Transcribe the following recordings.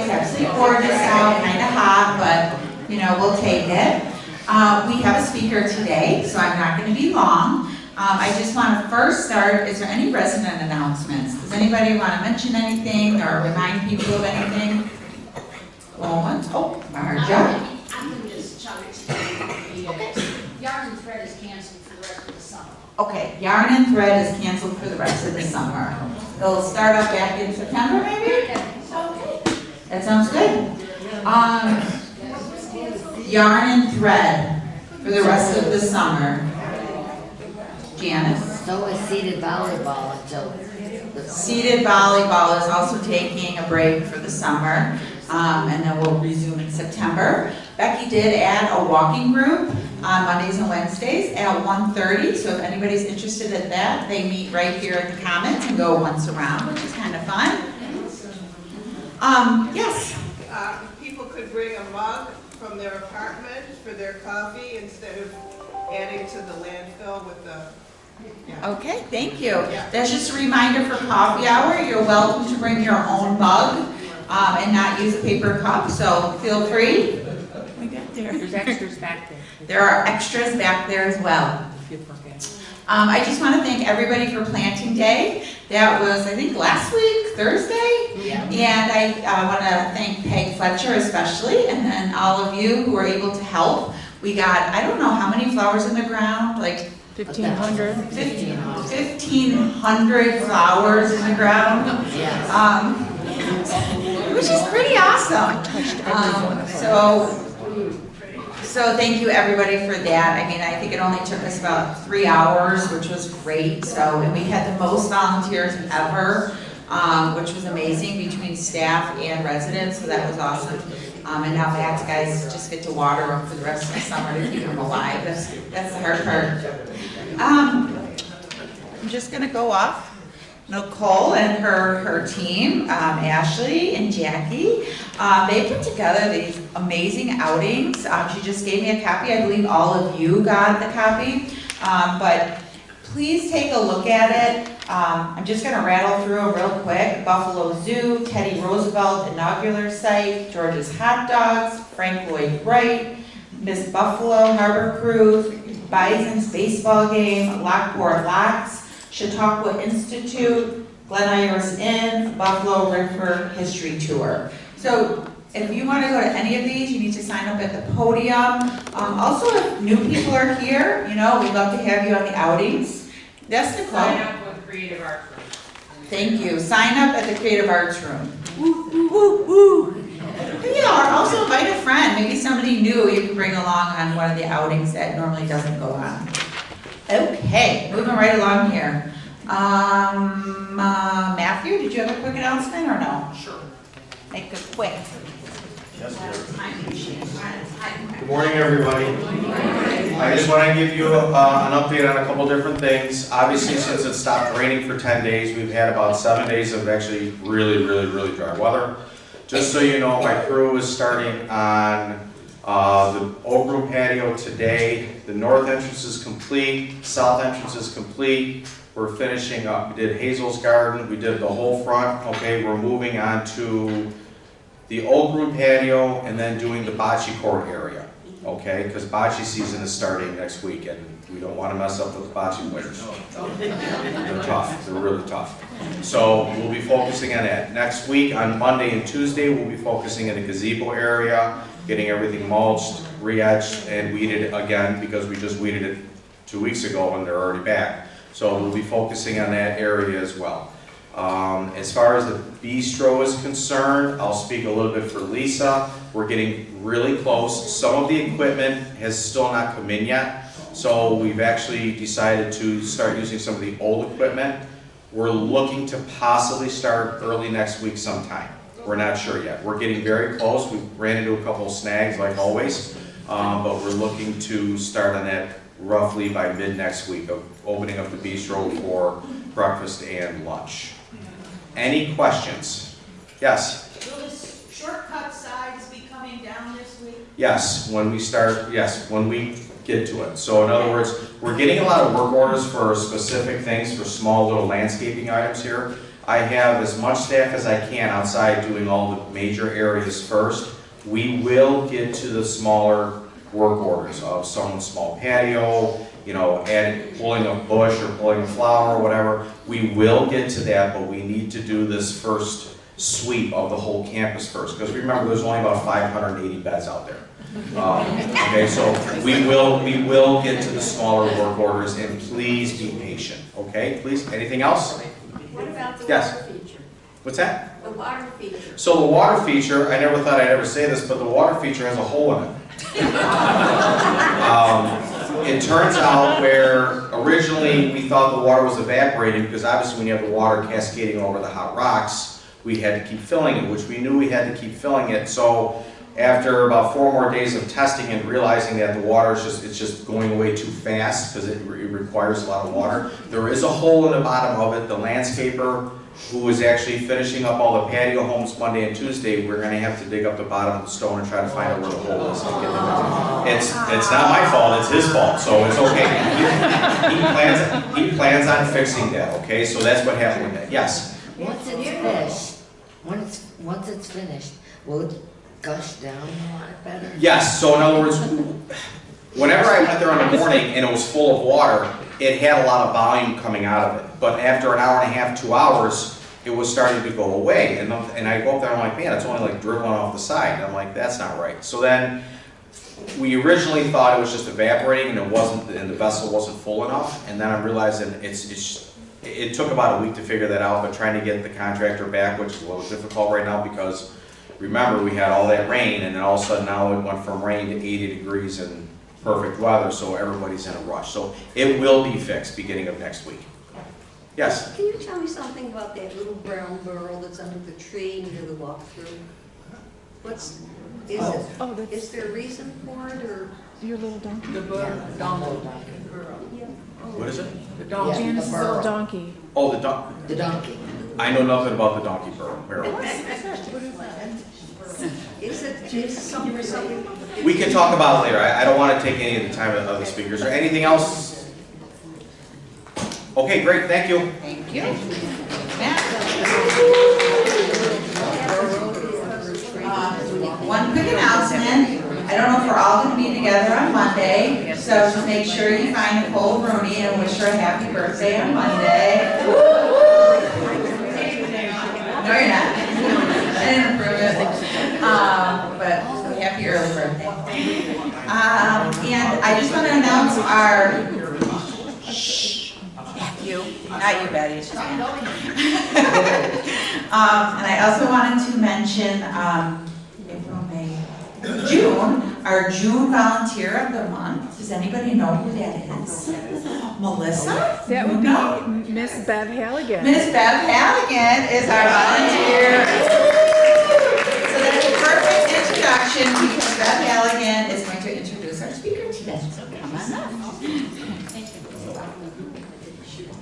It's absolutely gorgeous out, kind of hot, but you know, we'll take it. We have a speaker today, so I'm not going to be long. I just want to first start, is there any resident announcements? Does anybody want to mention anything or remind people of anything? Oh, Marja. I can just chug it today. Yarn and Thread is canceled for the rest of the summer. Okay, Yarn and Thread is canceled for the rest of the summer. They'll start up back in September, maybe? Okay, that sounds good. Yarn and Thread for the rest of the summer. Janice? So is seated volleyball until Seated volleyball is also taking a break for the summer, and then we'll resume in September. Becky did add a walking group on Mondays and Wednesdays at 1:30, so if anybody's interested in that, they meet right here at the Commons and go once around, which is kind of fun. Yes? People could bring a mug from their apartment for their coffee instead of adding to the landfill with the... Yeah. Okay, thank you. That's just a reminder for coffee hour. You're welcome to bring your own mug and not use a paper cup, so feel free. There's extras back there. There are extras back there as well. If you forget. I just want to thank everybody for Planting Day. That was, I think, last week, Thursday. Yeah. And I want to thank Peg Fletcher especially, and then all of you who were able to help. We got, I don't know how many flowers in the ground, like 1,500. 1,500 flowers in the ground. Yes. Which is pretty awesome. So thank you everybody for that. I mean, I think it only took us about 3 hours, which was great. And we had the most volunteers ever, which was amazing between staff and residents, so that was awesome. And now Matt's guys just get to water them for the rest of the summer to keep them alive. That's the hard part. I'm just gonna go off. Nicole and her team, Ashley and Jackie, they put together these amazing outings. She just gave me a copy. I believe all of you got the copy, but please take a look at it. I'm just going to rattle through them real quick. Buffalo Zoo, Teddy Roosevelt Inaugural Site, George's Hot Dogs, Frank Lloyd Wright, Miss Buffalo Harbor Cruise, Bison's Baseball Game, Lockport Locks, Chautauqua Institute, Glen Iris Inn, Buffalo River History Tour. So if you want to go to any of these, you need to sign up at the podium. Also, if new people are here, you know, we'd love to have you on the outings. Yes, Nicole? Sign up with Creative Arts Room. Thank you. Sign up at the Creative Arts Room. Woo, woo, woo. Yeah, or also invite a friend. Maybe somebody new you can bring along on one of the outings that normally doesn't go on. Okay, moving right along here. Matthew, did you have a quick announcement or no? Sure. Make it quick. Yes, Good morning, everybody. I just want to give you an update on a couple different things. Obviously, since it stopped raining for 10 days, we've had about 7 days of actually really dry weather. Just so you know, my crew is starting on the Oak Room patio today. The north entrance is complete, south entrance is complete. We're finishing up, we did Hazel's Garden, we did the whole front. Okay, we're moving on to the Oak Room patio and then doing the bocce court area. Okay, because bocce season is starting next week and we don't want to mess up with the bocce players. They're tough, they're really tough. So we'll be focusing on that. Next week on Monday and Tuesday, we'll be focusing in the gazebo area, getting everything mulched, re-edged, and weeded again because we just weeded it 2 weeks ago and they're already back. So we'll be focusing on that area as well. As far as the bistro is concerned, I'll speak a little bit for Lisa. We're getting really close. Some of the equipment has still not come in yet. So we've actually decided to start using some of the old equipment. We're looking to possibly start early next week sometime. We're not sure yet. We're getting very close. We ran into a couple of snags like always, but we're looking to start on that roughly by mid next week of opening up the bistro for breakfast and lunch. Any questions? Yes? Will this shortcut sides be coming down this week? Yes, when we start, yes, when we get to it. So in other words, we're getting a lot of work orders for specific things, for small little landscaping items here. I have as much staff as I can outside doing all the major areas first. We will get to the smaller work orders of someone's small patio, you know, pulling a bush or pulling a flower or whatever. We will get to that, but we need to do this first sweep of the whole campus first, because remember, there's only about 580 beds out there. Okay, so we will get to the smaller work orders, and please be patient, okay? Please, anything else? What about the Yes. water feature? What's that? The water feature. So the water feature, I never thought I'd ever say this, but the water feature has a hole in it. It turns out where originally we thought the water was evaporating, because obviously when you have the water cascading over the hot rocks, we had to keep filling it, which we knew we had to keep filling it. So after about 4 more days of testing and realizing that the water is it's just going away too fast because it requires a lot of water, there is a hole in the bottom of it. The landscaper who was actually finishing up all the patio homes Monday and Tuesday, we're going to have to dig up the bottom of the stone and try to find out where the hole is. It's not my fault, it's his fault, so it's okay. He plans on fixing that, okay? So that's what happened with that. Yes? Once it's finished, once it's finished, will it gush down a lot better? Yes, so in other words, whenever I went there in the morning and it was full of water, it had a lot of volume coming out of it. But after an hour and a half, 2 hours, it was starting to go away. And I go up there and I'm like, man, it's only like dribbling off the side. And I'm like, that's not right. So then we originally thought it was just evaporating and it wasn't, and the vessel wasn't full enough. And then I'm realizing it took about a week to figure that out, but trying to get the contractor back, which is a little difficult right now because remember, we had all that rain, and then all of a sudden now it went from rain to 80 degrees and perfect weather, so everybody's in a rush. So it will be fixed beginning of next week. Yes? Can you tell me something about that little brown burl that's under the tree near the walk-through? Is there a reason for it, or? Your little donkey. The donkey. Yeah. What is it? The donkey. Yeah, Janice's the little burro. donkey. Oh, the donkey. I know nothing about the donkey barrel. Is it something? We can talk about it later. I don't want to take any of the time of the speakers. Or anything else? Okay, great. Thank you. Thank you. Matt? One quick announcement. I don't know if we're all going to be together on Monday, so just make sure you find Nicole Rooney and wish her a happy birthday on Monday. No, you're not. I didn't approve it. But happy early birthday. And I just want to announce our, not you, Betty, it's just me. And I also wanted to mention, April, May, June, our June Volunteer of the Month. Does anybody know who that is? Melissa? That would No? be Miss Bev Halligan. Miss Bev Halligan is our volunteer. So that's a perfect introduction because Bev Halligan is going to introduce our speaker today. So come on up.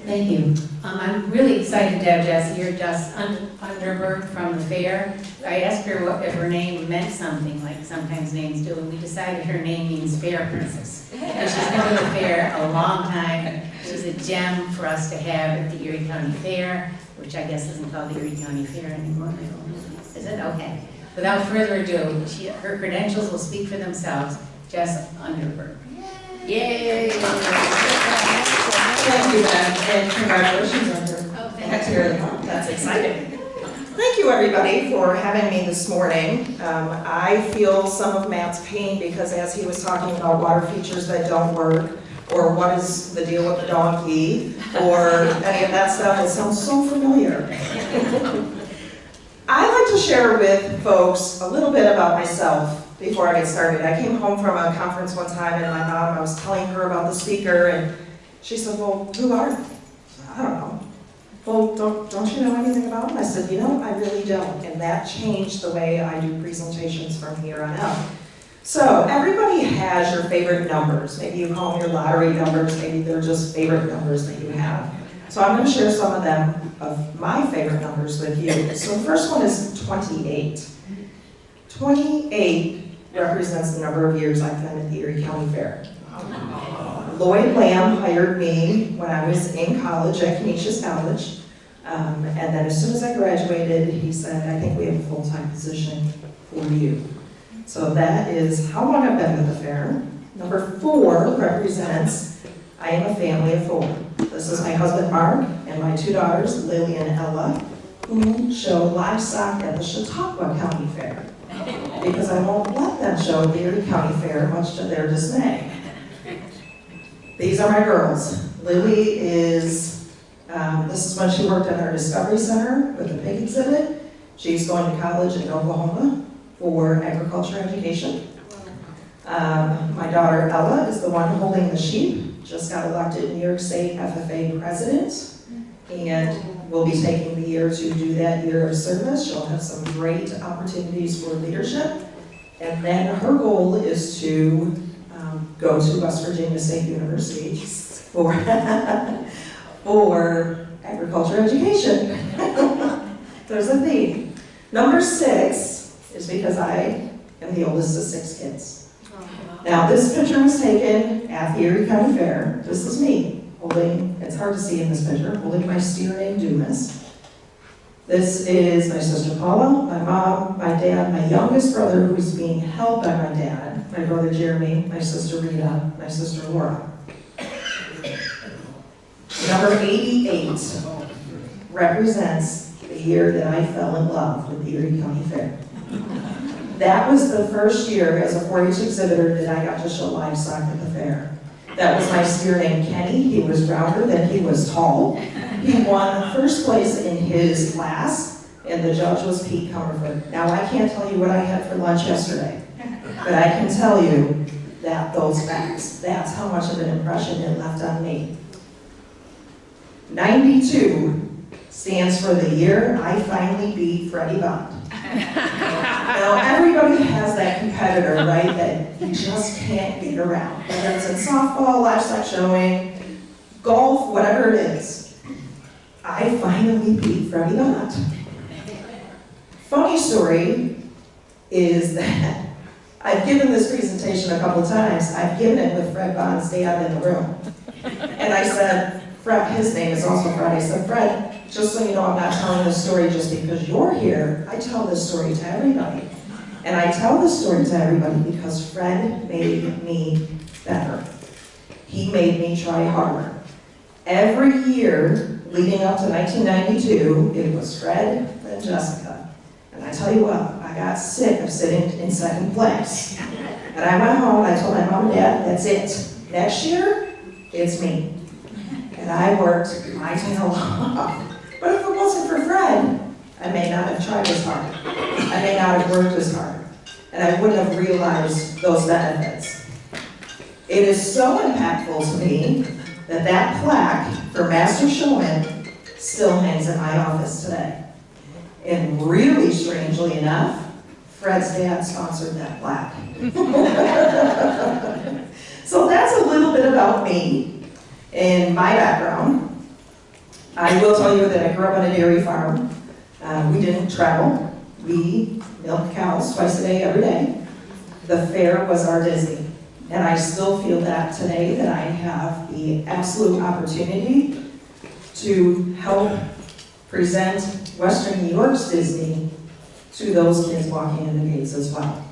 Thank you. I'm really excited to have Jessie here, Jess Underberg from the fair. I asked her if her name meant something, like sometimes names do, and we decided her name means Fair Princess. And she's been to the fair a long time. She's a gem for us to have at the Erie County Fair, which I guess isn't called the Erie County Fair anymore. Is it? Okay. Without further ado, her credentials will speak for themselves. Jess Underberg. Yay! Thank you, Bev, and congratulations on her. That's exciting. Thank you, everybody, for having me this morning. I feel some of Matt's pain because as he was talking about water features that don't work, or what is the deal with the donkey, or any of that stuff, it sounds so familiar. I like to share with folks a little bit about myself before I get started. I came home from a conference one time and my mom, I was telling her about the speaker and she said, well, who are they? I don't know. Well, don't you know anything about them? I said, you know, I really don't. And that changed the way I do presentations from here on out. So everybody has your favorite numbers. Maybe you call them your lottery numbers. Maybe they're just favorite numbers that you have. So I'm going to share some of them, of my favorite numbers with you. So the first one is 28. 28 represents the number of years I've been at the Erie County Fair. Lloyd Lamb hired me when I was in college at Canisius College. And then as soon as I graduated, he said, I think we have a full-time position for you. So that is how long I've been with the fair. Number 4 represents, I am a family of 4. This is my husband Mark and my 2 daughters, Lily and Ella, who show livestock at the Chautauqua County Fair. Because I won't let them show at the Erie County Fair, much to their dismay. These are my girls. Lily is, this is when she worked at our Discovery Center with the pig exhibit. She's going to college in Oklahoma for agriculture education. My daughter Ella is the one holding the sheep, just got elected New York State FFA president, and will be taking the year to do that year of service. She'll have some great opportunities for leadership. And then her goal is to go to West Virginia State University for, for agriculture education. There's a theme. Number 6 is because I am the oldest of 6 kids. Now, this picture was taken at the Erie County Fair. This is me holding, it's hard to see in this picture, holding my steer named Dumas. This is my sister Paula, my mom, my dad, my youngest brother who's being helped by my dad, my brother Jeremy, my sister Rita, my sister Laura. Number 88 represents the year that I fell in love with the Erie County Fair. That was the first year as a 4-H exhibitor that I got to show livestock at the fair. That was my steer named Kenny. He was rounder than he was tall. He won first place in his class, and the judge was Pete Comerford. Now, I can't tell you what I had for lunch yesterday, but I can tell you that those facts, that's how much of an impression it left on me. 92 stands for the year I finally beat Freddie Bond. Now, everybody has that competitor, right, that you just can't beat around. Whether it's in softball, livestock showing, golf, whatever it is. I finally beat Freddie Bond. Funny story is that I've given this presentation a couple times. I've given it with Fred Bond's dad in the room. And I said, Fred, his name is also Fred. I said, Fred, just so you know, I'm not telling this story just because you're here. I tell this story to everybody. And I tell this story to everybody because Fred made me better. He made me try harder. Every year leading up to 1992, it was Fred and Jessica. And I tell you what, I got sick of sitting in second place. And I went home and I told my mom and dad, that's it. Next year, it's me. And I worked my tail off. But if it wasn't for Fred, I may not have tried as hard. I may not have worked as hard. And I wouldn't have realized those benefits. It is so impactful to me that that plaque for Master Showman still hangs in my office today. And really strangely enough, Fred's dad sponsored that plaque. So that's a little bit about me and my background. I will tell you that I grew up on a dairy farm. We didn't travel. We milked cows twice a day, every day. The fair was our Disney. And I still feel that today, that I have the absolute opportunity to help present Western New York's Disney to those kids walking in the gates as well.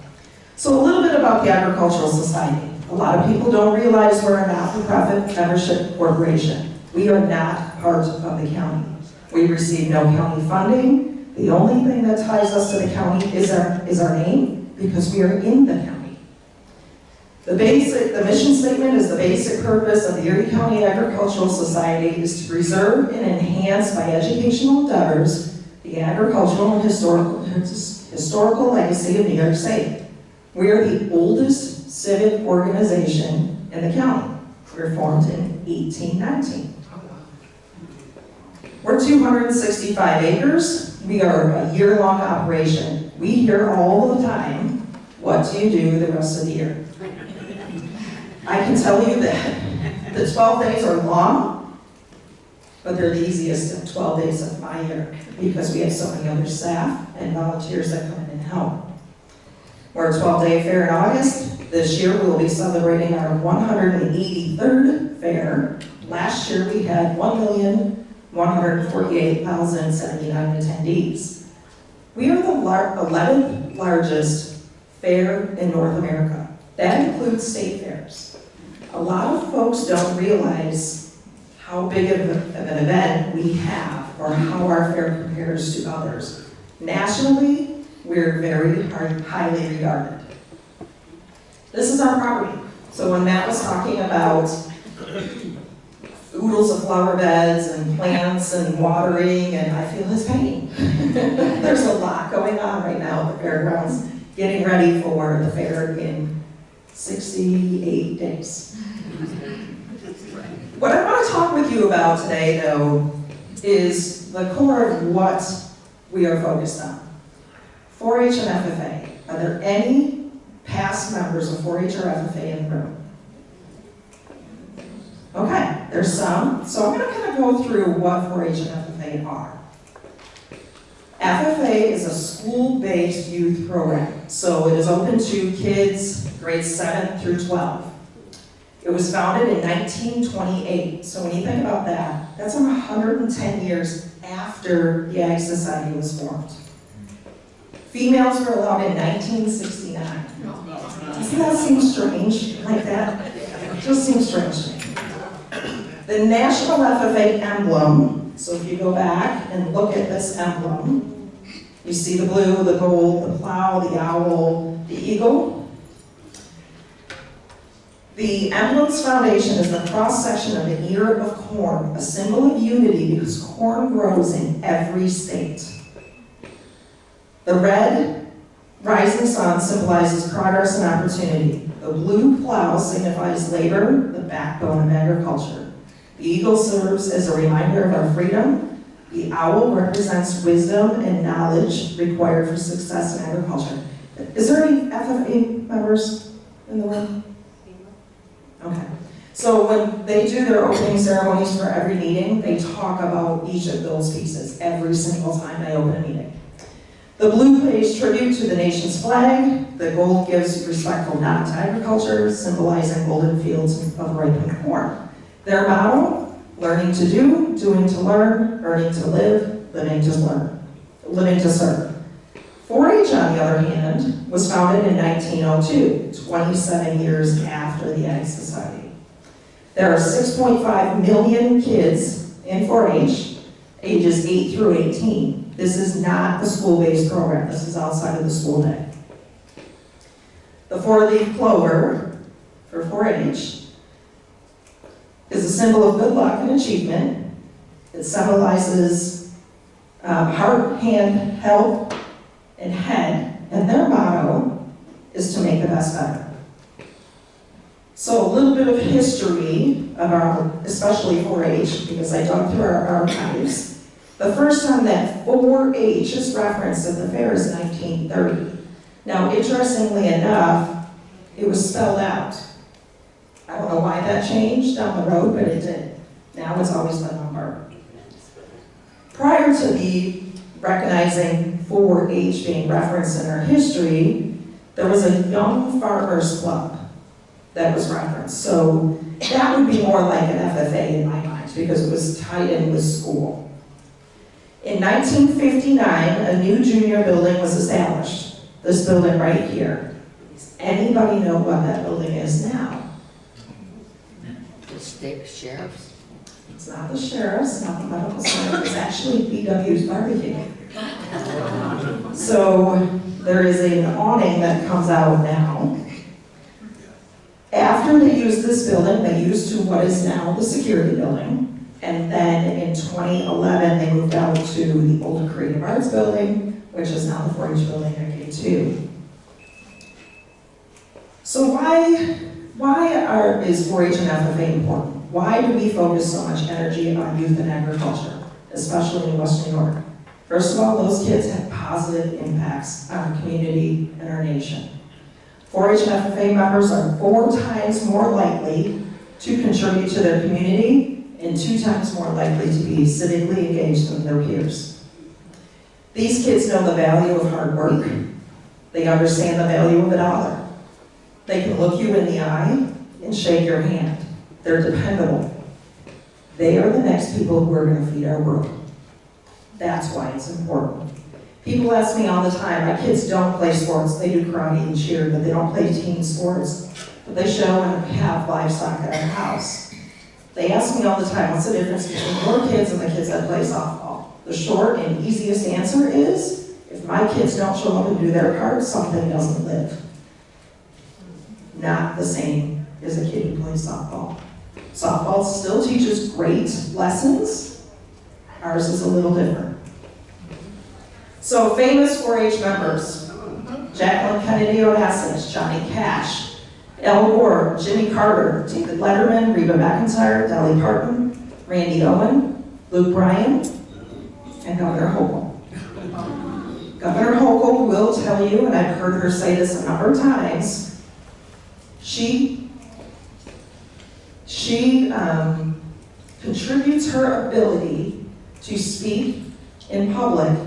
So a little bit about the Agricultural Society. A lot of people don't realize we're a not-for-profit membership corporation. We are not part of the county. We receive no county funding. The only thing that ties us to the county is our name, because we are in the county. The mission statement is the basic purpose of the Erie County Agricultural Society is to preserve and enhance by educational endeavors the agricultural and historical legacy of New York State. We are the oldest civic organization in the county. We were formed in 1819. We're 265 acres. We are a year-long operation. We hear all the time, what do you do the rest of the year? I can tell you that the 12 days are long, but they're the easiest 12 days of my year because we have so many other staff and volunteers that come in and help. We're a 12-day fair in August. This year we will be celebrating our 183rd fair. Last year we had 148,079 attendees. We are the 11th largest fair in North America. That includes state fairs. A lot of folks don't realize how big of an event we have or how our fair compares to others. Nationally, we're very highly regarded. This is our property. So when Matt was talking about oodles of flower beds and plants and watering, and I feel his pain. There's a lot going on right now at the fairgrounds, getting ready for the fair in 68 days. What I want to talk with you about today, though, is the core of what we are focused on. 4-H and FFA. Are there any past members of 4-H or FFA in the room? Okay, there's some. So I'm going to kind of go through what 4-H and FFA are. FFA is a school-based youth program. So it is open to kids grades 7 through 12. It was founded in 1928. So when you think about that, that's 110 years after the Ag Society was formed. Females were allowed in 1969. Doesn't that seem strange like that? It just seems strange to me. The National FFA emblem, so if you go back and look at this emblem, you see the blue, the gold, the plow, the owl, the eagle. The emblem's foundation is the cross-section of an ear of corn, a symbol of unity because corn grows in every state. The red rising sun symbolizes progress and opportunity. The blue plow signifies labor, the backbone of agriculture. The eagle serves as a reminder of our freedom. The owl represents wisdom and knowledge required for success in agriculture. Is there any FFA members in the room? Okay. So when they do their opening ceremonies for every meeting, they talk about each of those pieces every single time they open a meeting. The blue pays tribute to the nation's flag. The gold gives respectful nod to agriculture, symbolizing golden fields of ripened corn. Their motto, learning to do, doing to learn, earning to live, living to learn, living to serve. 4-H, on the other hand, was founded in 1902, 27 years after the Ag Society. There are 6.5 million kids in 4-H, ages 8 through 18. This is not the school-based program. This is outside of the school day. The 4-leaf clover for 4-H is a symbol of good luck and achievement. It symbolizes heart, hand, health, and head, and their motto is to make the best better. So a little bit of history of our, especially 4-H, because I dug through our archives. The first time that 4-H is referenced at the fair is 1930. Now, interestingly enough, it was spelled out. I don't know why that changed down the road, but it did. Now it's always the number. Prior to the recognizing 4-H being referenced in our history, there was a Young Farmers Club that was referenced. So that would be more like an FFA in my mind because it was tied in with school. In 1959, a new junior building was established. This building right here. Does anybody know what that building is now? The state sheriff's? It's not the sheriff's, not the medical center, it's actually BW's barbecue. So there is an awning that comes out now. After they used this building, they used to what is now the security building. And then in 2011, they moved out to the old Creative Arts building, which is now the 4-H building at K2. So why is 4-H and FFA important? Why do we focus so much energy on youth and agriculture, especially in West New York? First of all, those kids have positive impacts on our community and our nation. 4-H and FFA members are 4 times more likely to contribute to their community and 2 times more likely to be civically engaged than their peers. These kids know the value of hard work. They understand the value of a dollar. They can look you in the eye and shake your hand. They're dependable. They are the next people who are going to feed our world. That's why it's important. People ask me all the time, my kids don't play sports, they do karate and cheer, but they don't play team sports. But they show and have livestock at our house. They ask me all the time, what's the difference between your kids and the kids that play softball? The short and easiest answer is, if my kids don't show up and do their part, something doesn't live. Not the same as a kid who plays softball. Softball still teaches great lessons. Ours is a little different. So famous 4-H members: Jacqueline Kennedy Onassis, Johnny Cash, Al Gore, Jimmy Carter, David Letterman, Reba McEntire, Dolly Parton, Randy Owen, Luke Bryan, and Governor Hochul. Governor Hochul will tell you, and I've heard her say this a number of times, she contributes her ability to speak in public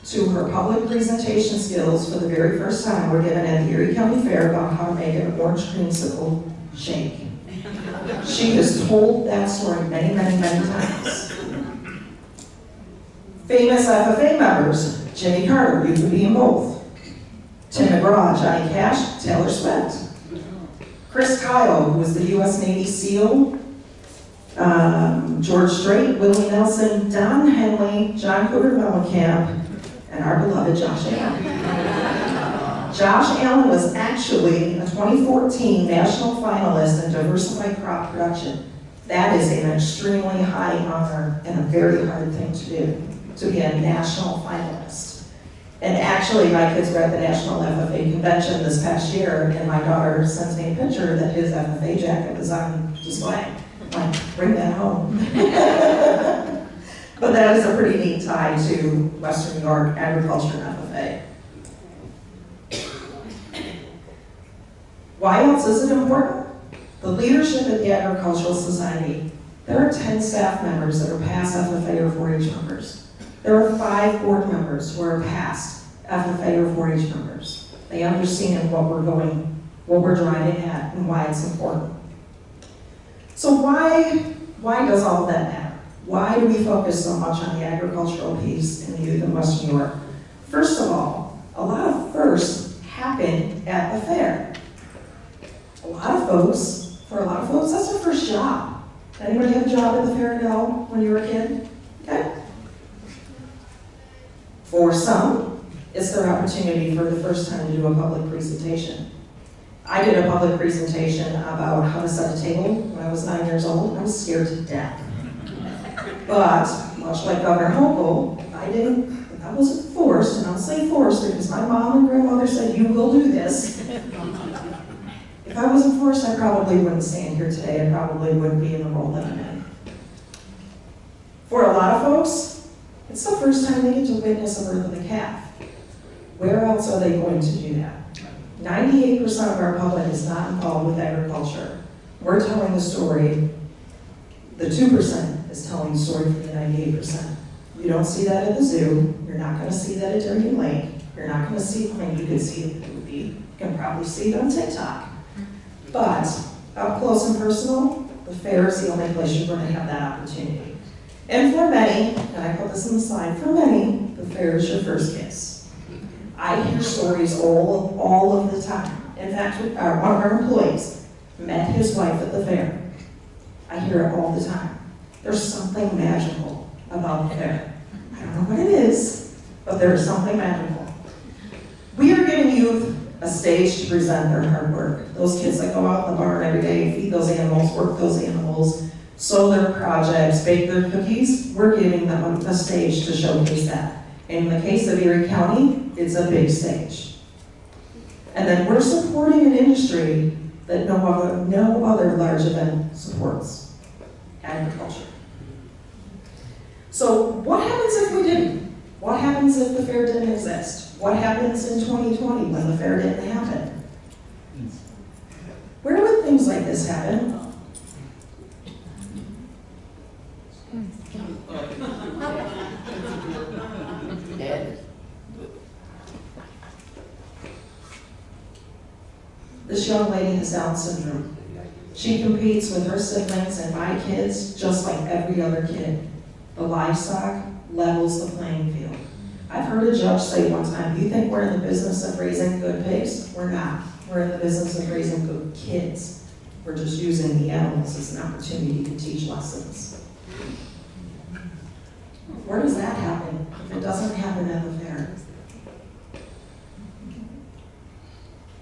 to her public presentation skills for the very first time were given at the Erie County Fair about how to make an orange creamsicle shake. She has told that story many, many, many times. Famous FFA members: Jimmy Carter, you could be in both. Tim McGraw, Johnny Cash, Taylor Swift. Chris Kyle, who was the U.S. Navy SEAL, George Strait, Willie Nelson, Don Henley, John Cougar Mellencamp, and our beloved Josh Allen. Josh Allen was actually a 2014 national finalist in diversified crop production. That is an extremely high honor and a very hard thing to do, to be a national finalist. And actually, my kids were at the National FFA Convention this past year, and my daughter sends me a picture that his FFA jacket was on display. I'm like, bring that home. But that is a pretty neat tie to Western New York agriculture and FFA. Why else is it important? The leadership at the Agricultural Society. There are 10 staff members that are past FFA or 4-H members. There are 5 board members who are past FFA or 4-H members. They understand what we're driving at, and why it's important. So why does all of that matter? Why do we focus so much on the agricultural piece in the youth in Western New York? First of all, a lot of firsts happen at the fair. For a lot of folks, that's their first job. Anybody have a job at the fair at all when you were a kid? Okay. For some, it's their opportunity for the first time to do a public presentation. I did a public presentation about how to set a table when I was 9 years old. I was scared to death. But, much like Governor Hochul, I wasn't forced, and I'll say forced because my mom and grandmother said, you will do this. If I wasn't forced, I probably wouldn't stand here today. I probably wouldn't be in the role that I'm in. For a lot of folks, it's the first time they get to witness a birth of a calf. Where else are they going to do that? 98% of our public is not involved with agriculture. We're telling the story. The 2% is telling the story for the 98%. You don't see that at the zoo. You're not going to see that at Darien Lake. You're not going to see, I mean, you can see it at the movie. You can probably see it on TikTok. But up close and personal, the fair is the only place you're going to have that opportunity. And for many, and I put this on the slide, for many, the fair is your first kiss. I hear stories all of the time. In fact, one of our employees met his wife at the fair. I hear it all the time. There's something magical about the fair. I don't know what it is, but there is something magical. We are giving youth a stage to present their hard work. Those kids that go out in the barn every day, feed those animals, work those animals, sow their projects, bake their cookies, we're giving them a stage to showcase that. In the case of Erie County, it's a big stage. And then we're supporting an industry that no other large event supports: agriculture. So what happens if we didn't? What happens if the fair didn't exist? What happens in 2020 when the fair didn't happen? Where would things like this happen? This young lady has Down syndrome. She competes with her siblings and my kids just like every other kid. The livestock levels the playing field. I've heard a judge say one time, "You think we're in the business of raising good pigs? We're not. We're in the business of raising good kids. We're just using the animals as an opportunity to teach lessons." Where does that happen if it doesn't happen at the fair?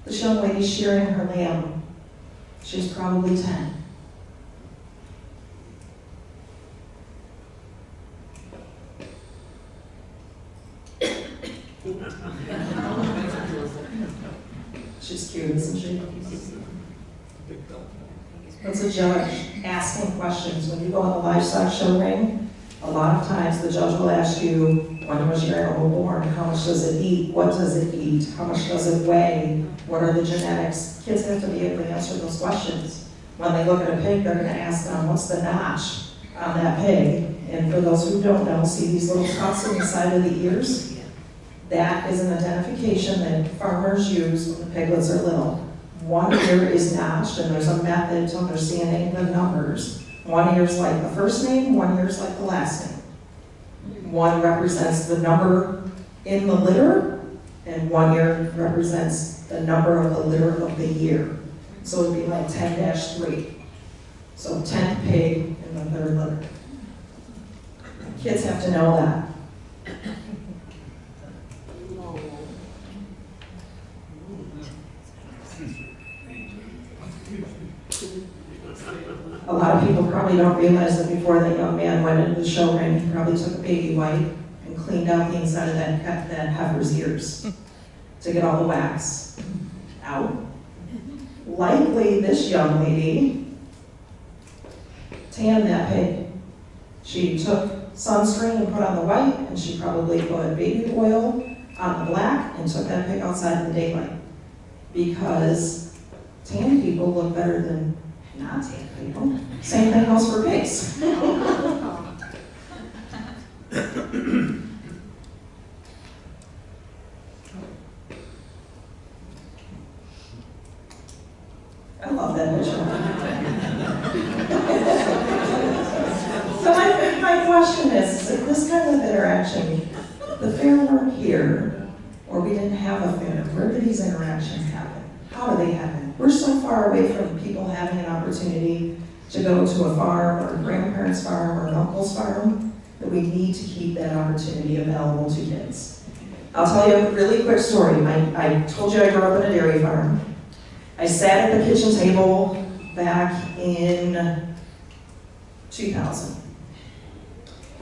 This young lady's shearing her lamb. She's probably 10. She's cute, isn't she? That's a judge asking questions. When you go on the livestock show ring, a lot of times the judge will ask you, when was your animal born? How much does it eat? What does it eat? How much does it weigh? What are the genetics? Kids have to be able to answer those questions. When they look at a pig, they're going to ask them, what's the notch on that pig? And for those who don't know, see these little cuts on the side of the ears? That is an identification that farmers use when the piglets are little. One ear is notched, and there's a method to understanding the numbers. One ear is like the first name, one ear is like the last name. One represents the number in the litter, and one ear represents the number of the litter of the year. So it'd be like 10-3. So 10th pig in the third litter. Kids have to know that. A lot of people probably don't realize that before that young man went into the show ring, he probably took a baby wipe and cleaned out the inside of that heifer's ears to get all the wax out. Likely this young lady tanned that pig. She took sunscreen and put on the white, and she probably put baby oil on the black and took that pig outside in the daylight. Because tan people look better than not tan people. Same thing goes for pigs. I love that visual. So my question is, if this kind of interaction, the fair weren't here, or we didn't have a fair, where do these interactions happen? How do they happen? We're so far away from people having an opportunity to go to a farm, or a grandparent's farm, or an uncle's farm, that we need to keep that opportunity available to kids. I'll tell you a really quick story. I told you I grew up in a dairy farm. I sat at the kitchen table back in 2000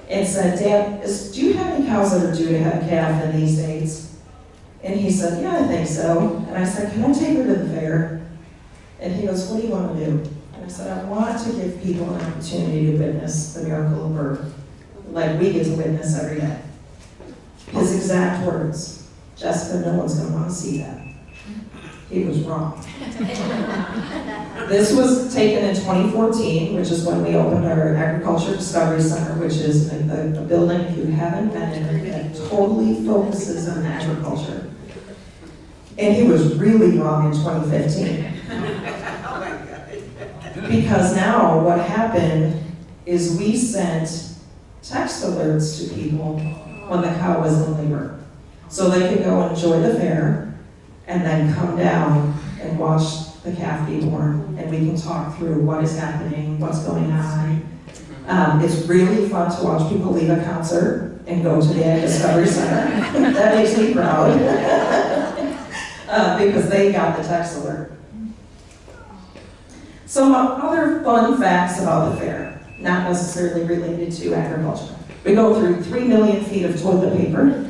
and said, "Dad, do you have any cows that are due to have a calf in these days?" And he said, "Yeah, I think so." And I said, "Can I take her to the fair?" And he goes, "What do you want to do?" And I said, "I want to give people an opportunity to witness the miracle of birth, like we get to witness every day." His exact words, "Jessica, no one's going to want to see that." He was wrong. This was taken in 2014, which is when we opened our Agriculture Discovery Center, which is a building, if you haven't been in it, that totally focuses on agriculture. And he was really wrong in 2015. Because now what happened is we sent text alerts to people when the cow was in labor. So they could go and enjoy the fair, and then come down and watch the calf be born, and we can talk through what is happening, what's going on. It's really fun to watch people leave a concert and go to the Ag Discovery Center. That makes me proud. Because they got the text alert. Some other fun facts about the fair, not necessarily related to agriculture. We go through 3 million feet of toilet paper.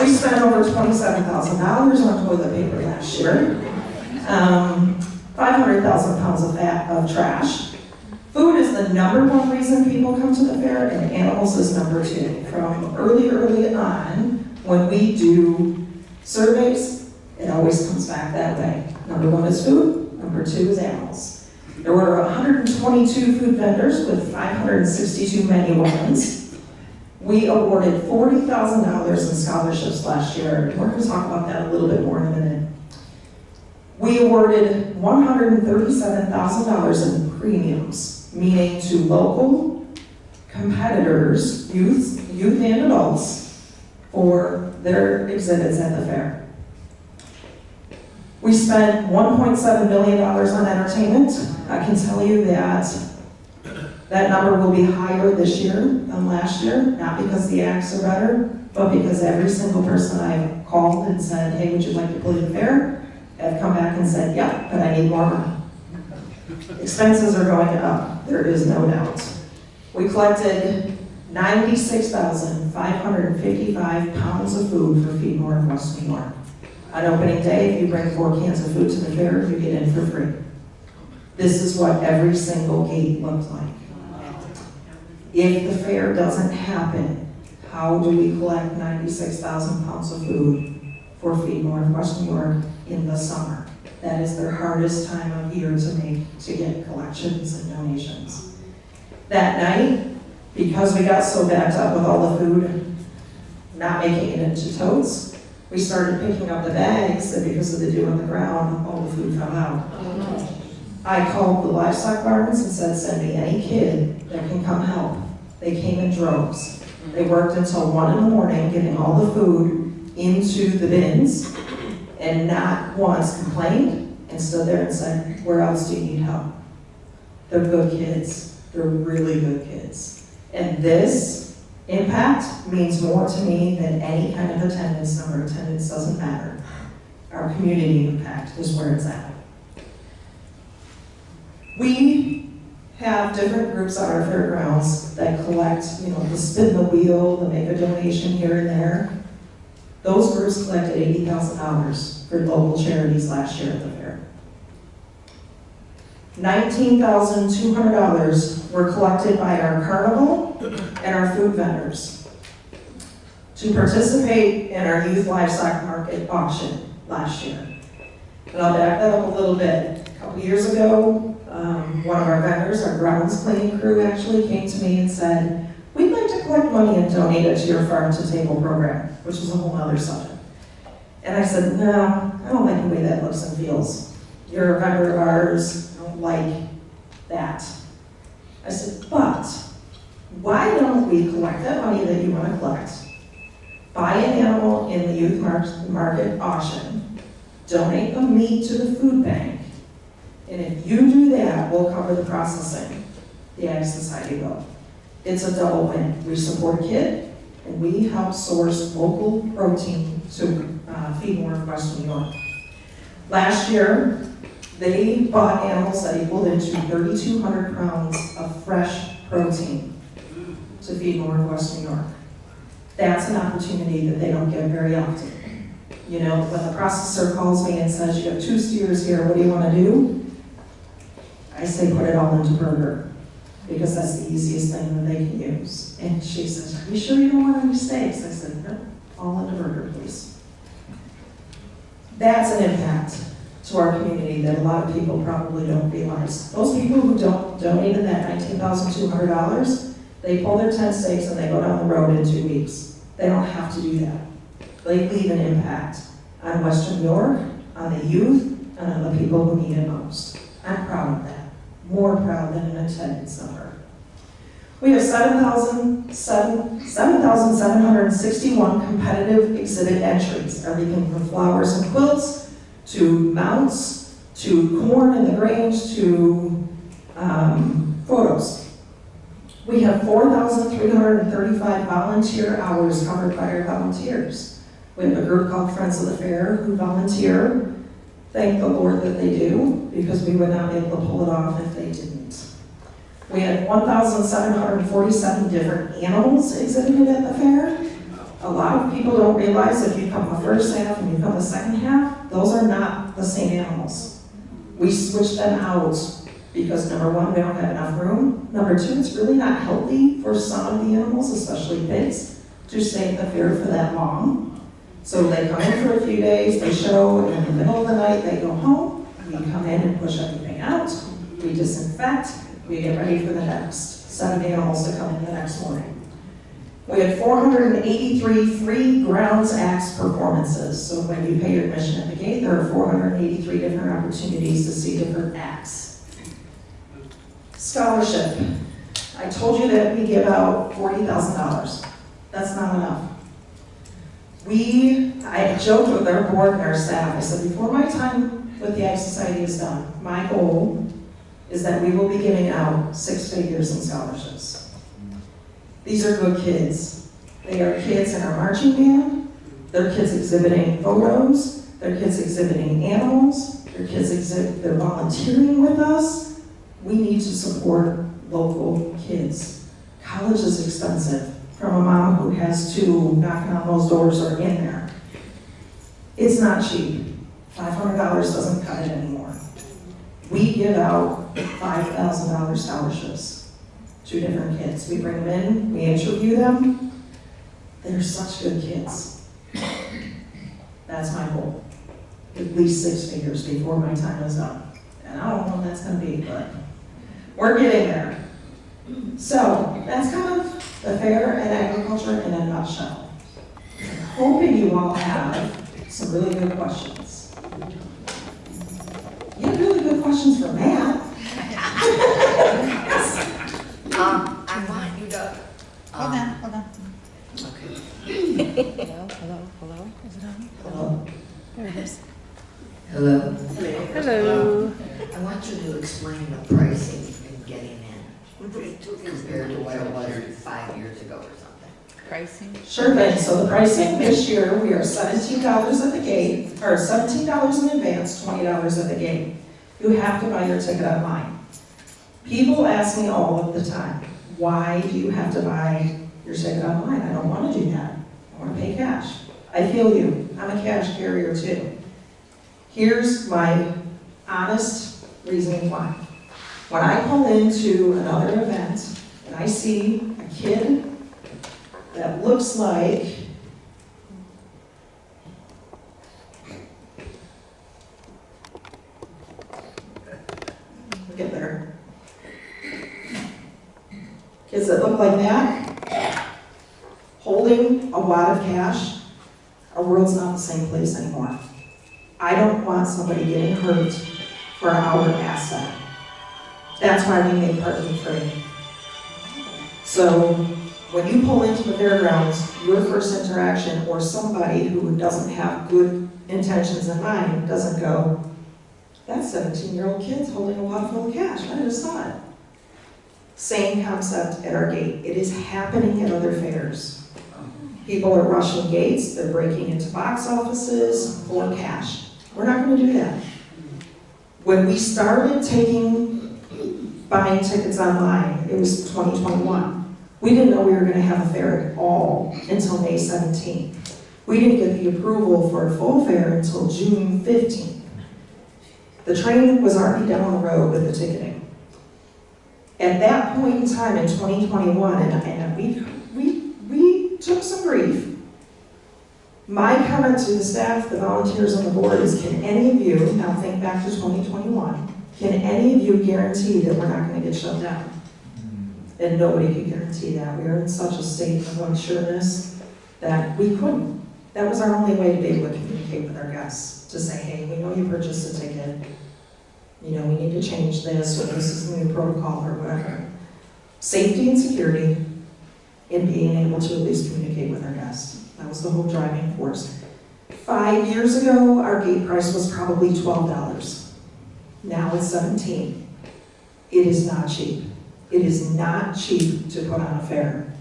We spent over $27,000 on toilet paper last year. 500,000 pounds of trash. Food is the #1 reason people come to the fair, and animals is #2. From early on, when we do surveys, it always comes back that way. #1 is food, #2 is animals. There were 122 food vendors with 562 menu wins. We awarded $40,000 in scholarships last year. We're going to talk about that a little bit more in a minute. We awarded $137,000 in premiums, meaning to local competitors, youth and adults, for their exhibits at the fair. We spent $1.7 million on entertainment. I can tell you that that number will be higher this year than last year, not because the acts are better, but because every single person I've called and said, hey, would you like to play the fair? Have come back and said, yeah, but I need more money. Expenses are going up, there is no doubt. We collected 96,555 pounds of food for Feed More of West New York. On opening day, if you bring 4 cans of food to the fair, you get in for free. This is what every single gate looks like. If the fair doesn't happen, how do we collect 96,000 pounds of food for Feed More of West New York in the summer? That is their hardest time of year to get collections and donations. That night, because we got so backed up with all the food, not making it into totes, we started picking up the bags, and because of the dew on the ground, all the food fell out. I called the livestock barns and said, send me any kid that can come help. They came in droves. They worked until 1 in the morning, getting all the food into the bins, and not once complained, and stood there and said, where else do you need help? They're good kids. They're really good kids. And this impact means more to me than any kind of attendance number. Attendance doesn't matter. Our community impact is where it's at. We have different groups on our fairgrounds that collect, the spin the wheel, the make a donation here and there. Those groups collected $80,000 for local charities last year at the fair. $19,200 were collected by our carnival and our food vendors to participate in our youth livestock market auction last year. And I'll back that up a little bit. A couple years ago, one of our vendors, our grounds cleaning crew, actually came to me and said, we'd like to collect money and donate it to your farm to table program, which is a whole other subject. And I said, no, I don't like the way that looks and feels. You're a vendor of ours, I don't like that. I said, but why don't we collect that money that you want to collect, buy an animal in the youth market auction, donate the meat to the food bank, and if you do that, we'll cover the processing. The Ag Society will. It's a double win. We support a kid, and we help source local protein to Feed More of West New York. Last year, they bought animals that equaled into 3,200 pounds of fresh protein to Feed More of West New York. That's an opportunity that they don't get very often. When the processor calls me and says, you have 2 steers here, what do you want to do? I say, put it all into burger, because that's the easiest thing that they can use. And she says, are you sure you don't want any steaks? I said, no, all into burger, please. That's an impact to our community that a lot of people probably don't realize. Those people who donated that $19,200, they pull their tent stakes and they go down the road in 2 weeks. They don't have to do that. They leave an impact on Western New York, on the youth, and on the people who need it most. I'm proud of that. More proud than an attendance number. We have 7,761 competitive exhibit entries, everything from flowers and quilts, to mounts, to corn in the grange, to photos. We have 4,335 volunteer hours covered by our volunteers. We have a group called Friends of the Fair who volunteer. Thank the Lord that they do, because we would not be able to pull it off if they didn't. We had 1,747 different animals exhibited at the fair. A lot of people don't realize if you come the first half and you come the second half, those are not the same animals. We switch them out because number one, we don't have enough room. Number two, it's really not healthy for some of the animals, especially pigs, to stay at the fair for that long. So they come in for a few days, they show, and in the middle of the night they go home. We come in and push everything out, we disinfect, we get ready for the next set of animals to come in the next morning. We had 483 free grounds acts performances. So when you pay your admission at the gate, there are 483 different opportunities to see different acts. Scholarship. I told you that we give out $40,000. That's not enough. I joked with our board and our staff. I said, before my time with the Ag Society is done, my goal is that we will be giving out 6 figures in scholarships. These are good kids. They are kids in our marching band. They're kids exhibiting photos. They're kids exhibiting animals. They're volunteering with us. We need to support local kids. College is expensive. From a mom who has 2 knocking on those doors or in there. It's not cheap. $500 doesn't cut it anymore. We give out $5,000 scholarships to different kids. We bring them in, we interview them. They're such good kids. That's my goal. At least 6 figures before my time is up. And I don't know when that's going to be, but we're getting there. So that's kind of the fair and agriculture in a nutshell. I'm hoping you all have some really good questions. You have really good questions for Matt. I want you to. Hold on. Okay. Hello? Is it on? Hello. There it is. Hello. Hello. I want you to explain the pricing in getting in compared to what it was 5 years ago or something. Pricing? Sure thing. So the pricing this year, we are $17 at the gate, or $17 in advance, $20 at the gate. You have to buy your ticket online. People ask me all of the time, why do you have to buy your ticket online? I don't want to do that. I want to pay cash. I feel you. I'm a cash carrier too. Here's my honest reasoning why. When I pull into another event and I see a kid that looks like look at there. Kids that look like that, holding a wad of cash, our world's not the same place anymore. I don't want somebody getting hurt for our asset. That's why we make parking free. So when you pull into the fairgrounds, your first interaction or somebody who doesn't have good intentions in mind doesn't go, that's 17-year-old kids holding a wad full of cash. I just saw it. Same concept at our gate. It is happening at other fairs. People are rushing gates, they're breaking into box offices for cash. We're not going to do that. When we started buying tickets online, it was 2021. We didn't know we were going to have a fair at all until May 17th. We didn't get the approval for a full fair until June 15th. The train was already down the road with the ticketing. At that point in time in 2021, and we took some grief. My comment to the staff, the volunteers on the board is, can any of you, now think back to 2021, can any of you guarantee that we're not going to get shut down? And nobody could guarantee that. We are in such a state of unsureness that we couldn't. That was our only way to be able to communicate with our guests, to say, hey, we know you purchased a ticket. You know, we need to change this, or this is the new protocol, or whatever. Safety and security, and being able to at least communicate with our guests. That was the whole driving force. 5 years ago, our gate price was probably $12. Now it's $17. It is not cheap. It is not cheap to put on a fair.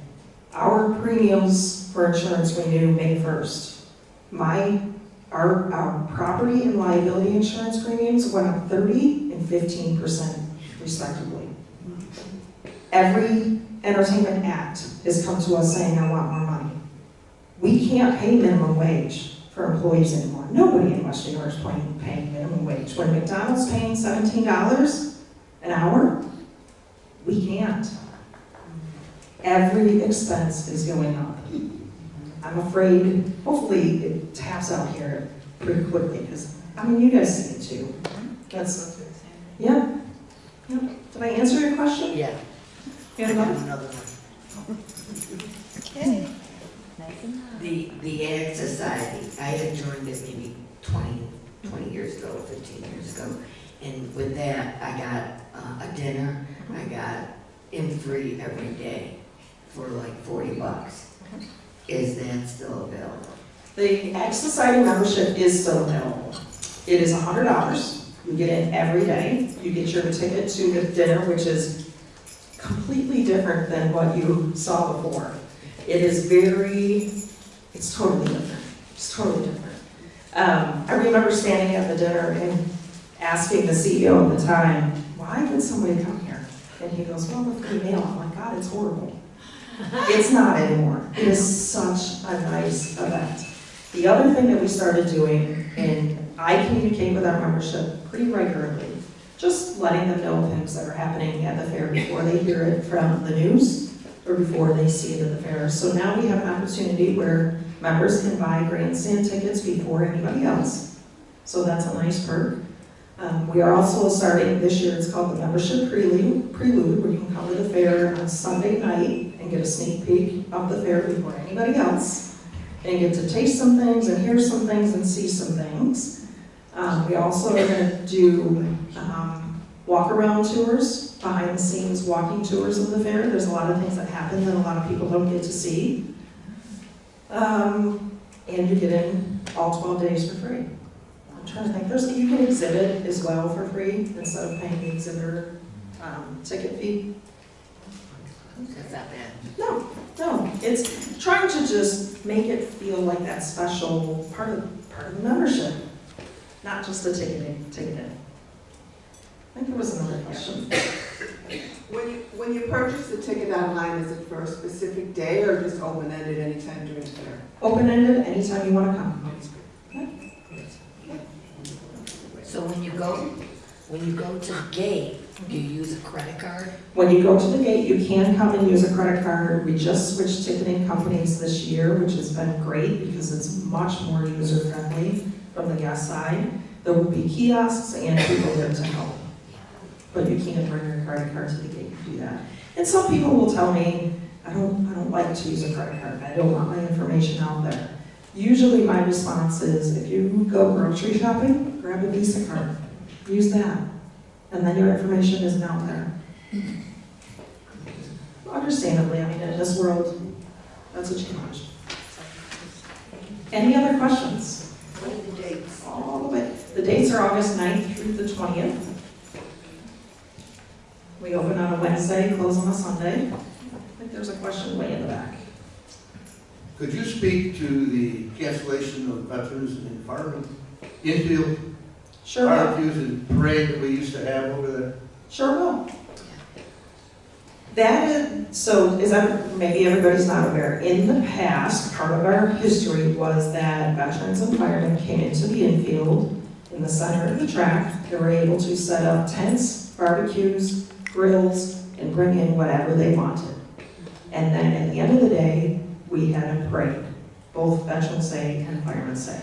Our premiums for insurance renew May 1st. Our property and liability insurance premiums went up 30% and 15% respectively. Every entertainment act has come to us saying, I want more money. We can't pay minimum wage for employees anymore. Nobody in West New York is paying minimum wage. When McDonald's paying $17 an hour, we can't. Every expense is going up. I'm afraid, hopefully it taps out here pretty quickly, because, I mean, you guys see it too. Yeah. Did I answer your question? Yeah. You I have got another? another one. The Ag Society, I had joined it maybe 20 years ago, 15 years ago. And with that, I got a dinner, I got in free every day for like $40. Is that still available? The Ag Society membership is still available. It is $100. You get in every day. You get your ticket to the dinner, which is completely different than what you saw before. It's totally different. It's totally different. I remember standing at the dinner and asking the CEO at the time, why would somebody come here? And he goes, well, the free meal. I'm like, God, it's horrible. It's not anymore. It is such a nice event. The other thing that we started doing, and I communicate with our membership pretty regularly, just letting them know things that are happening at the fair before they hear it from the news or before they see it at the fair. So now we have an opportunity where members can buy grandstand tickets before anybody else. So that's a nice perk. We are also starting this year, it's called the Membership Prelude, where you can come to the fair on Sunday night and get a sneak peek of the fair before anybody else, and get to taste some things and hear some things and see some things. We also are going to do walk-around tours, behind-the-scenes walking tours of the fair. There's a lot of things that happen that a lot of people don't get to see. And you get in all 12 days for free. I'm trying to think, you can exhibit as well for free instead of paying the exhibitor ticket fee. That's not bad. No, it's trying to just make it feel like that special part of the membership, not just a ticket in. I think there was another question. When you purchase the ticket online, is it for a specific day or just open-ended anytime during the fair? Open-ended, anytime you want to come. So when you go to the gate, do you use a credit card? When you go to the gate, you can come and use a credit card. We just switched ticketing companies this year, which has been great because it's much more user-friendly from the guest side. There will be kiosks and people there to help. But you can't bring your credit card to the gate to do that. And some people will tell me, I don't like to use a credit card. I don't want my information out there. Usually my response is, if you go grocery shopping, grab a Visa card. Use that. And then your information isn't out there. Understandably, I mean, in this world, that's a challenge. Any other questions? What are the dates? All the way. The dates are August 9th through the 20th. We open on a Wednesday, close on a Sunday. I think there's a question way in the back. Could you speak to the cancellation of veterans and firemen infield Sure will. barbecues and parade that we used to have over there? Sure will. That is, so maybe everybody's not aware, in the past, part of our history was that veterans and firemen came into the infield in the center of the track. They were able to set up tents, barbecues, grills, and bring in whatever they wanted. And then at the end of the day, we had a parade, both Veterans Day and Firemen's Day.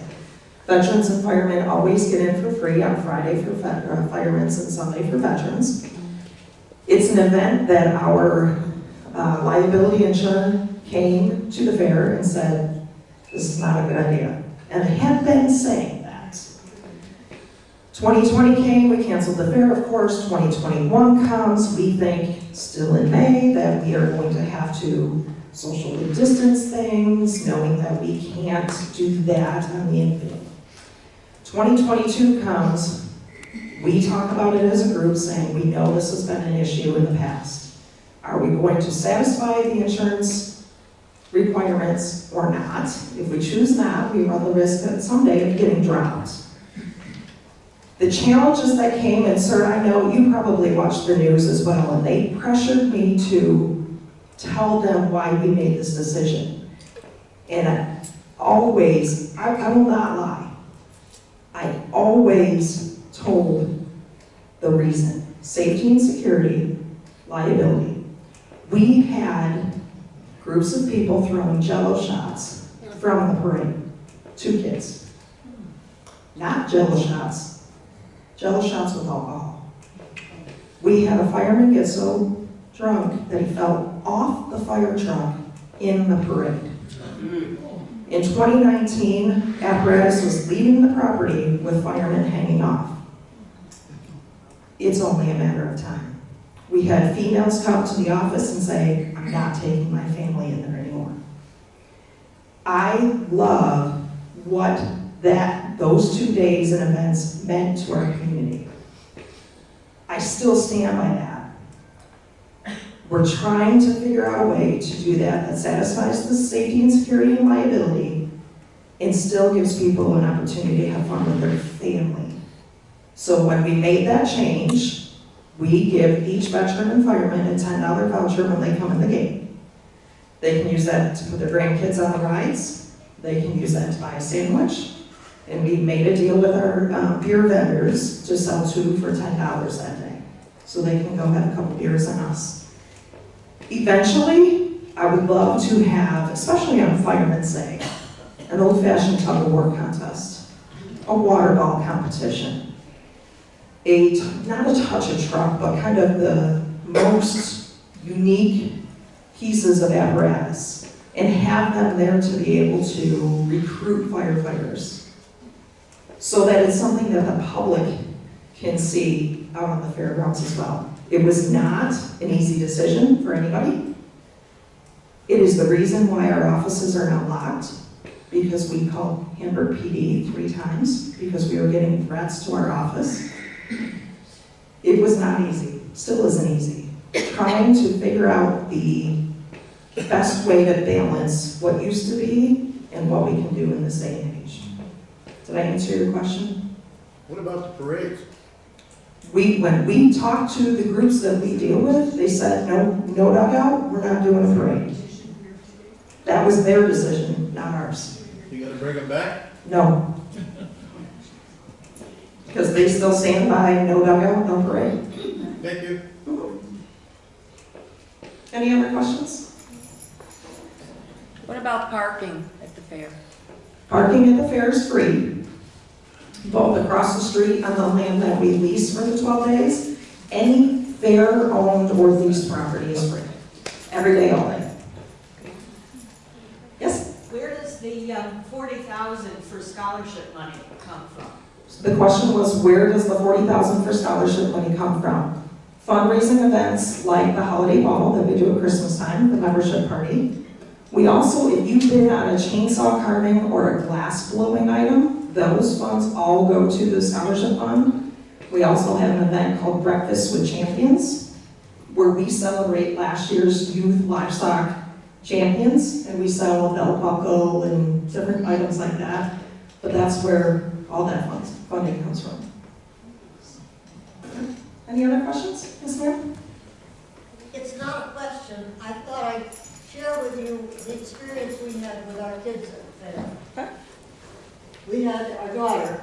Veterans and firemen always get in for free on Friday for firemen and Sunday for veterans. It's an event that our liability insurer came to the fair and said, this is not a good idea. And they had been saying that. 2020 came, we canceled the fair, of course. 2021 comes, we think, still in May, that we are going to have to socially distance things, knowing that we can't do that on the infield. 2022 comes, we talk about it as a group saying we know this has been an issue in the past. Are we going to satisfy the insurance requirements or not? If we choose not, we run the risk that someday of getting dropped. The challenges that came, and sir, I know you probably watched the news as well, and they pressured me to tell them why we made this decision. And I will not lie. I always told the reason. Safety and security, liability. We had groups of people throwing Jell-O shots from the parade. 2 kids. Not Jell-O shots. Jell-O shots with alcohol. We had a fireman get so drunk that he fell off the fire truck in the parade. In 2019, apparatus was leaving the property with firemen hanging off. It's only a matter of time. We had females come to the office and say, I'm not taking my family in there anymore. I love what those 2 days and events meant to our community. I still stand by that. We're trying to figure out a way to do that satisfies the safety and security and liability and still gives people an opportunity to have fun with their family. So when we made that change, we give each veteran and fireman a $10 voucher when they come in the gate. They can use that to put their grandkids on the rides. They can use that to buy a sandwich. And we made a deal with our beer vendors to sell 2 for $10 that day. So they can go have a couple beers on us. Eventually, I would love to have, especially on Fireman's Day, an old-fashioned tug-of-war contest, a water ball competition, not a touch-a-truck, but kind of the most unique pieces of apparatus, and have them there to be able to recruit firefighters so that it's something that the public can see out on the fairgrounds as well. It was not an easy decision for anybody. It is the reason why our offices are now locked, because we called Hamburg PD 3 times because we were getting threats to our office. It was not easy, still isn't easy. Trying to figure out the best way to balance what used to be and what we can do in this day and age. Did I answer your question? What about the parades? When we talked to the groups that we deal with, they said, no dugout, we're not doing a parade. That was their decision, not ours. You gotta bring them back? No. Because they still stand by no dugout, no parade. Thank you. Any other questions? What about parking at the fair? Parking at the fair is free, both across the street on the land that we lease for the 12 days. Any fair-owned or leased property is free, every day, all day. Yes? Where does the 40,000 for scholarship money come from? The question was, where does the $40,000 for scholarship money come from? Fundraising events like the holiday ball that we do at Christmas time, the membership party. We also, if you bid on a chainsaw carving or a glass blowing item, those funds all go to the scholarship fund. We also have an event called Breakfast with Champions, where we celebrate last year's youth livestock champions, and we sell Del Buckle and different items like that. But that's where all that funding comes from. Any other questions, Ms. Mayor? It's not a question. I thought I'd share with you the experience we had with our kids at the fair. Okay. We had our daughter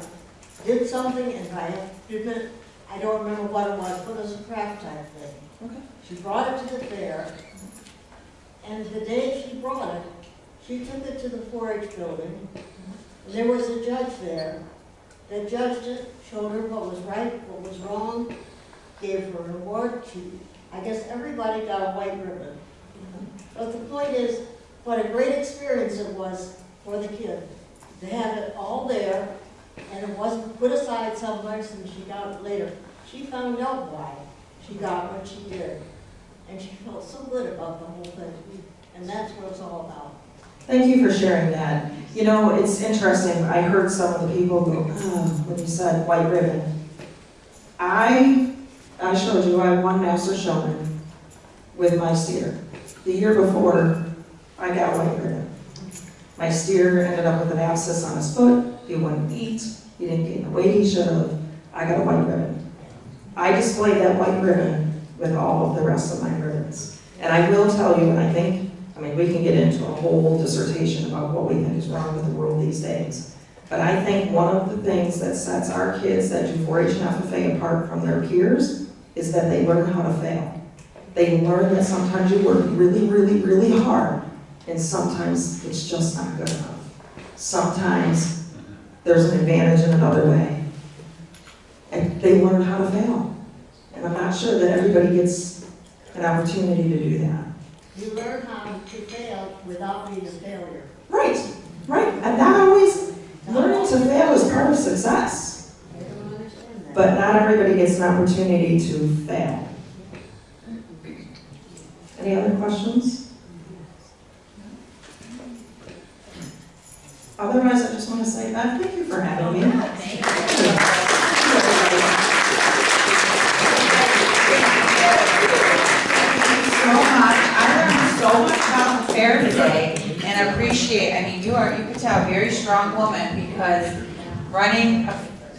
did something, and I have to admit, I don't remember what it was, but it was a craft type thing. Okay. She brought it to the fair, and the day she brought it, she took it to the 4-H building, and there was a judge there that judged it, showed her what was right, what was wrong, gave her an award. I guess everybody got a white ribbon. But the point is, what a great experience it was for the kid. They had it all there, and it wasn't put aside someplace and she got it later. She found out why she got what she did. And she felt so good about the whole thing. And that's what it's all about. Thank you for sharing that. You know, it's interesting. I heard some of the people go, when you said white ribbon. I showed you I won Master Showman with my steer. The year before, I got white ribbon. My steer ended up with an abscess on his foot. He wouldn't eat. He didn't gain the weight he should have. I got a white ribbon. I displayed that white ribbon with all of the rest of my ribbons. And I will tell you, and I think, we can get into a whole dissertation about what we think is wrong with the world these days. But I think one of the things that sets our kids that do 4-H and FFA apart from their peers is that they learn how to fail. They learn that sometimes you work really, really, really hard, and sometimes it's just not good enough. Sometimes there's an advantage in another way. And they learn how to fail. And I'm not sure that everybody gets an opportunity to do that. You learn how to fail without being a failure. Right, right, and not always, learning to fail is part of success, I don't understand that. but not everybody gets an opportunity to fail. Any other questions? Otherwise, I just want to say, Beth, thank you for having me. So much. I learned so much about the fair today and appreciate, I mean, you could tell, a very strong woman because running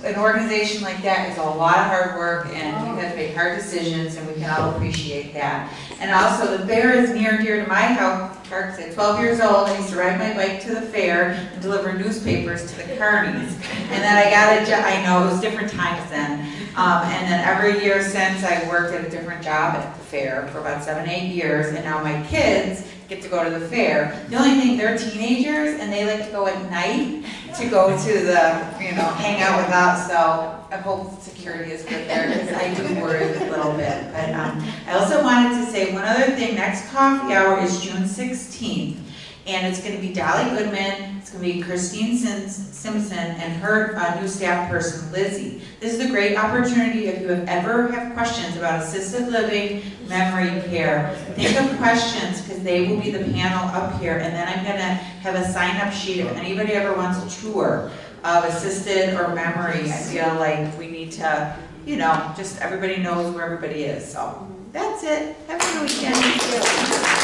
an organization like that is a lot of hard work and you have to make hard decisions and we can all appreciate that. And also the fair is near and dear to my heart. At 12 years old, I used to ride my bike to the fair and deliver newspapers to the carnies. And then I got a job, I know it was different times then. And then every year since I worked at a different job at the fair for about 7, 8 years, and now my kids get to go to the fair. The only thing, they're teenagers and they like to go at night to go to the, hang out with us. So I hope security is good there because I do worry a little bit. But I also wanted to say one other thing. Next coffee hour is June 16th. And it's going to be Dolly Goodman, it's going to be Christine Simpson, and her new staff person, Lizzie. This is a great opportunity if you ever have questions about assisted living, memory care. Think of questions because they will be the panel up here. And then I'm going to have a sign-up sheet if anybody ever wants a tour of assisted or memory. I feel like we need to, just everybody knows where everybody is. So that's it. Have a good weekend.